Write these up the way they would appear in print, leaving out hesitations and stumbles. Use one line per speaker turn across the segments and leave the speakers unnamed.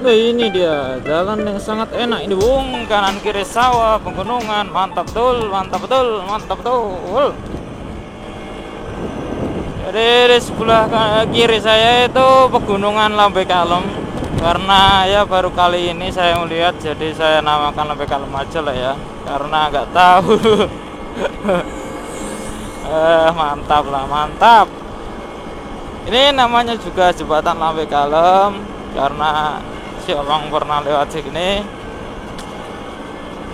Nah ini dia jalan yang sangat enak ini Bung, kanan kiri sawah, pegunungan, mantap betul, mantap betul, mantap betul. Jadi di sebelah kiri saya itu pegunungan Lambe Kalem. Karena ya baru kali ini saya melihat, jadi saya namakan Lambe Kalem aja lah ya, karena nggak tahu. Mantap lah, mantap. Ini namanya juga jembatan Lambe Kalem karena si orang pernah lewat sini.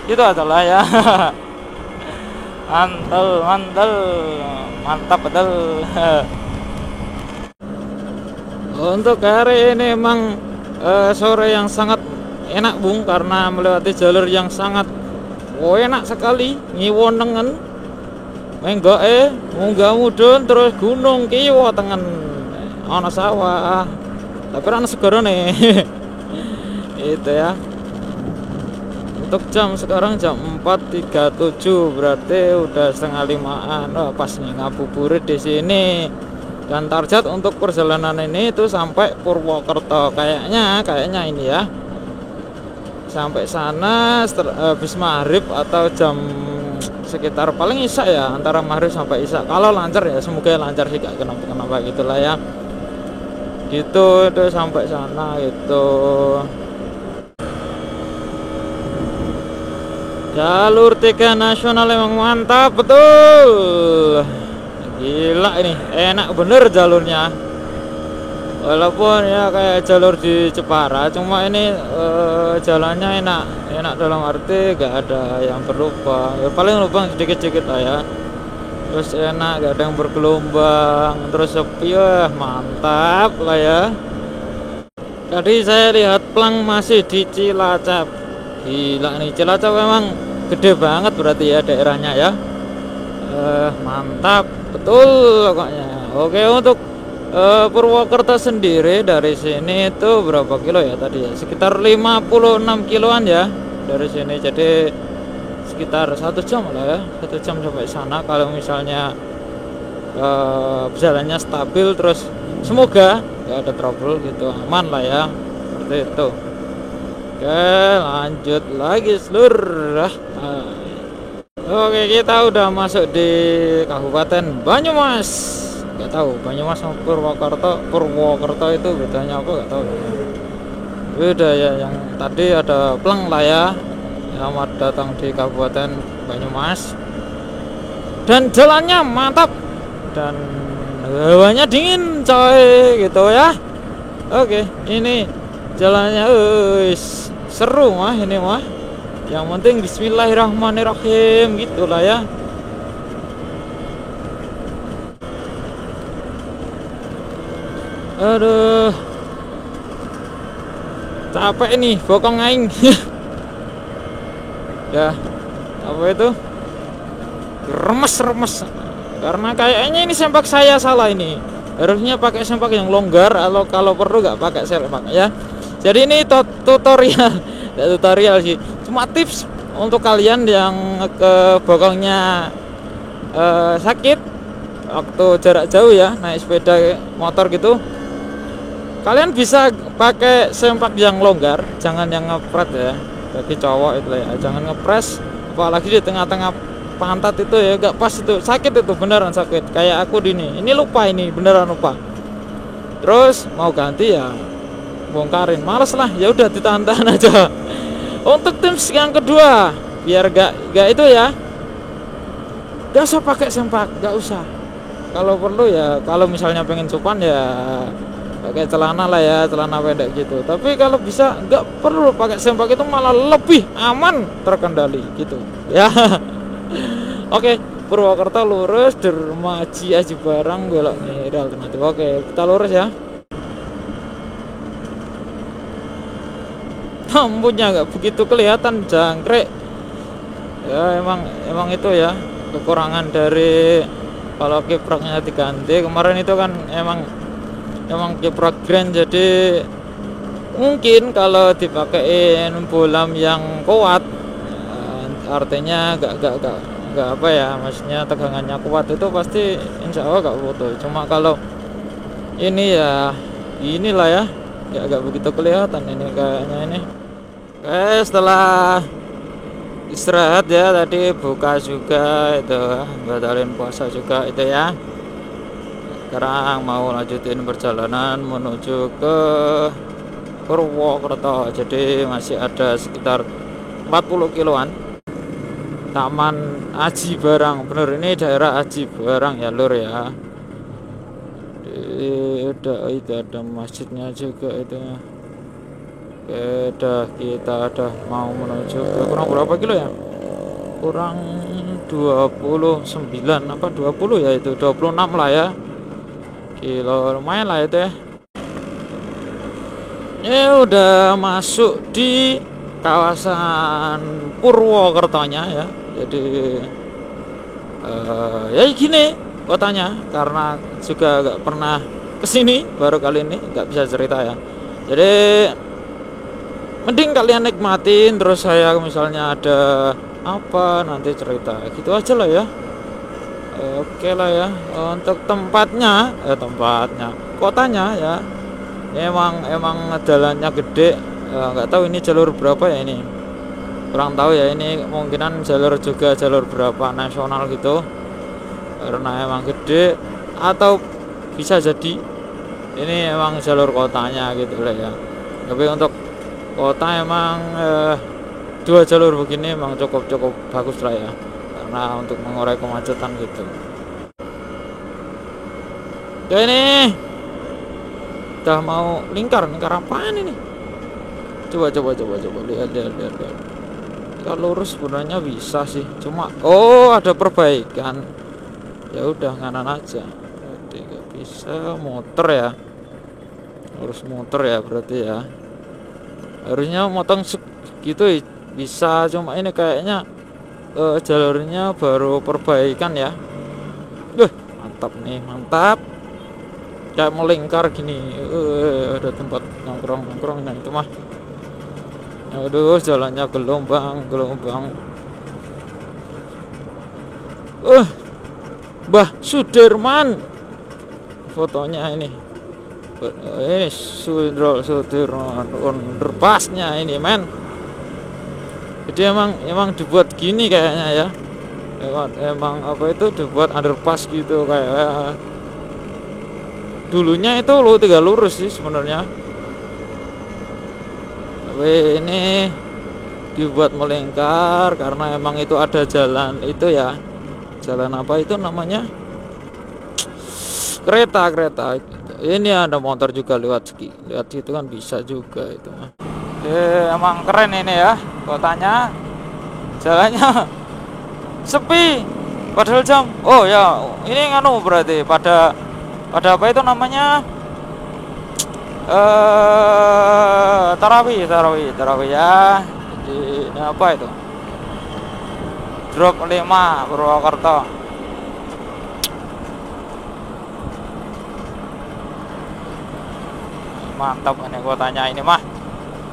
Itu adalah ya. Mantul, mantul, mantap betul. Untuk hari ini emang sore yang sangat enak Bung, karena melewati jalur yang sangat enak sekali, ngiwonengen, menggoe, munggah mudun, terus gunung kiwa tengen, ana sawah, tapi ana segara nih. Itu ya. Untuk jam sekarang jam 4.37, berarti udah setengah 5-an. Wah, pas nih ngabuburit di sini. Dan target untuk perjalanan ini itu sampai Purwokerto kayaknya ini ya. Sampai sana habis maghrib atau jam sekitar paling isya ya, antara maghrib sampai isya. Kalau lancar ya, semoga lancar sih, gak kenapa-kenapa gitulah ya. Gitu itu sampai sana itu. Jalur 3 nasional emang mantap betul. Gila ini, enak bener jalurnya. Walaupun ya kayak jalur di Jepara, cuma ini jalannya enak dalam arti gak ada yang berlubang. Ya paling lubang sedikit-sedikit lah ya. Terus enak, gak ada yang bergelombang. Terus sepi, wah mantap lah ya. Tadi saya lihat plang masih di Cilacap. Gila nih, Cilacap memang gede banget berarti ya daerahnya ya. Mantap betul pokoknya. Oke, untuk Purwokerto sendiri dari sini itu berapa kilo ya tadi ya? Sekitar 56 kiloan ya dari sini. Jadi sekitar 1 jam lah ya, 1 jam sampai sana kalau misalnya jalannya stabil, terus semoga gak ada trouble gitu, aman lah ya, seperti itu. Oke, lanjut lagi seluruh. Oke, kita udah masuk di Kabupaten Banyumas. Gak tahu Banyumas sama Purwokerto itu bedanya apa, gak tahu. Beda ya, yang tadi ada pleng lah ya. Selamat datang di Kabupaten Banyumas. Dan jalannya mantap dan hawanya dingin coy gitu ya. Oke, ini jalannya seru mah ini mah. Yang penting bismillahirrahmanirrahim gitulah ya. Aduh, capek nih bokong aing. Ya, apa itu? Remes karena kayaknya ini sempak saya salah ini. Harusnya pakai sempak yang longgar, atau kalau perlu nggak pakai sempak ya. Jadi ini tutorial, nggak tutorial sih, cuma tips untuk kalian yang ke bokongnya sakit waktu jarak jauh ya, naik sepeda motor gitu. Kalian bisa pakai sempak yang longgar, jangan yang ngepret ya. Bagi cowok itu ya, jangan ngepres, apalagi di tengah-tengah pantat itu ya, gak pas itu, sakit itu, beneran sakit. Kayak aku ini lupa, ini beneran lupa. Terus mau ganti ya bongkarin, males lah, ya udah ditahan-tahan aja. Untuk tips yang kedua, biar gak itu ya, gak usah pakai sempak, gak usah. Kalau perlu ya, kalau misalnya pengen cupan ya pakai celana lah ya, celana pendek gitu. Tapi kalau bisa nggak perlu pakai sempak, itu malah lebih aman, terkendali gitu ya. Oke, Purwokerto lurus, Dermaji Aji Barang belok kiri alternatif. Oke, kita lurus ya. Lampunya nggak begitu kelihatan, jangkrik ya. Emang itu ya kekurangan dari kalau kipraknya diganti. Kemarin itu kan emang kiprak grand, jadi mungkin kalau dipakein bolam yang kuat, artinya gak apa ya, maksudnya tegangannya kuat itu pasti insya Allah gak putus. Cuma kalau ini ya inilah ya, ya agak begitu kelihatan ini kayaknya ini. Oke, setelah istirahat ya tadi, buka juga itu, batalin puasa juga itu ya. Sekarang mau lanjutin perjalanan menuju ke Purwokerto. Jadi masih ada sekitar 40 kiloan. Taman Aji Barang, bener ini daerah Aji Barang ya lur ya. Itu ada masjidnya juga itu. Kita ada mau menuju ke kurang berapa kilo ya? Kurang 29 apa 20 ya, itu 26 lah ya kilo, lumayan lah itu ya. Ini udah masuk di kawasan Purwokertonya ya. Jadi ya gini kotanya, karena juga gak pernah kesini, baru kali ini nggak bisa cerita ya. Jadi mending kalian nikmatin, terus saya misalnya ada apa nanti cerita gitu aja lah ya. Oke lah ya. Untuk tempatnya kotanya ya, emang jalannya gede. Nggak tahu ini jalur berapa ya, ini kurang tahu ya, ini kemungkinan jalur juga jalur berapa nasional gitu, karena emang gede, atau bisa jadi ini emang jalur kotanya gitu lah ya. Tapi untuk kota emang dua jalur begini emang cukup bagus lah ya, karena untuk mengurai kemacetan gitu. Ya ini udah mau lingkar apaan ini? Coba lihat. Kalau lurus sebenarnya bisa sih, cuma ada perbaikan. Ya udah nganan aja. Jadi nggak bisa motor ya, harus motor ya berarti ya. Harusnya motong gitu bisa, cuma ini kayaknya jalurnya baru perbaikan ya. Mantap nih, mantap. Kayak melingkar gini. Ada tempat nongkrong nah itu mah. Aduh, jalannya gelombang. Mbah Sudirman fotonya ini. Ini Sudirman underpassnya ini men. Jadi emang dibuat gini kayaknya ya. Emang apa itu dibuat underpass gitu kayak. Dulunya itu tinggal lurus sih sebenarnya. Tapi ini dibuat melingkar karena emang itu ada jalan itu ya. Jalan apa itu namanya? Kereta. Ini ada motor juga lewat situ kan bisa juga itu mah. Emang keren ini ya kotanya. Jalannya sepi padahal jam. Oh ya, ini nganu berarti pada apa itu namanya? Tarawih ya. Jadi ini apa itu? Drop 5 Purwokerto. Mantap ini kotanya ini mah.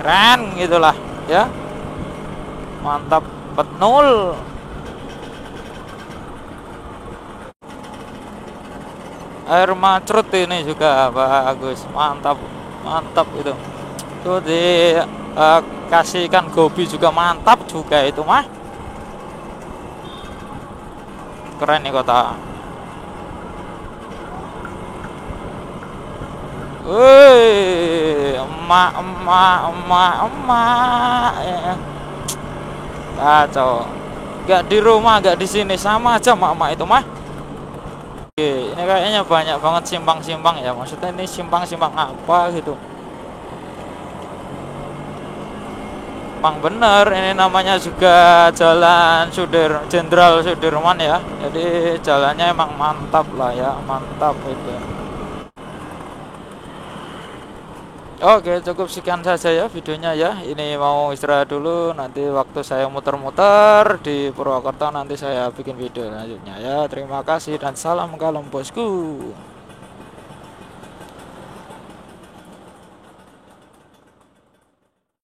Keren gitulah ya. Mantap betul. Air macrut ini juga bagus, mantap itu. Tuh kasihkan gobi juga mantap juga itu mah. Keren nih kota. Wih, emak. Kacau. Gak di rumah, gak di sini, sama aja emak itu mah. Oke, ini kayaknya banyak banget simpang ya. Maksudnya ini simpang apa gitu. Emang bener, ini namanya juga jalan Jenderal Sudirman ya. Jadi jalannya emang mantap lah ya, mantap itu. Oke, cukup sekian saja ya videonya ya. Ini mau istirahat dulu, nanti waktu saya muter-muter di Purwokerto nanti saya bikin video selanjutnya ya. Terima kasih dan salam kalem bosku.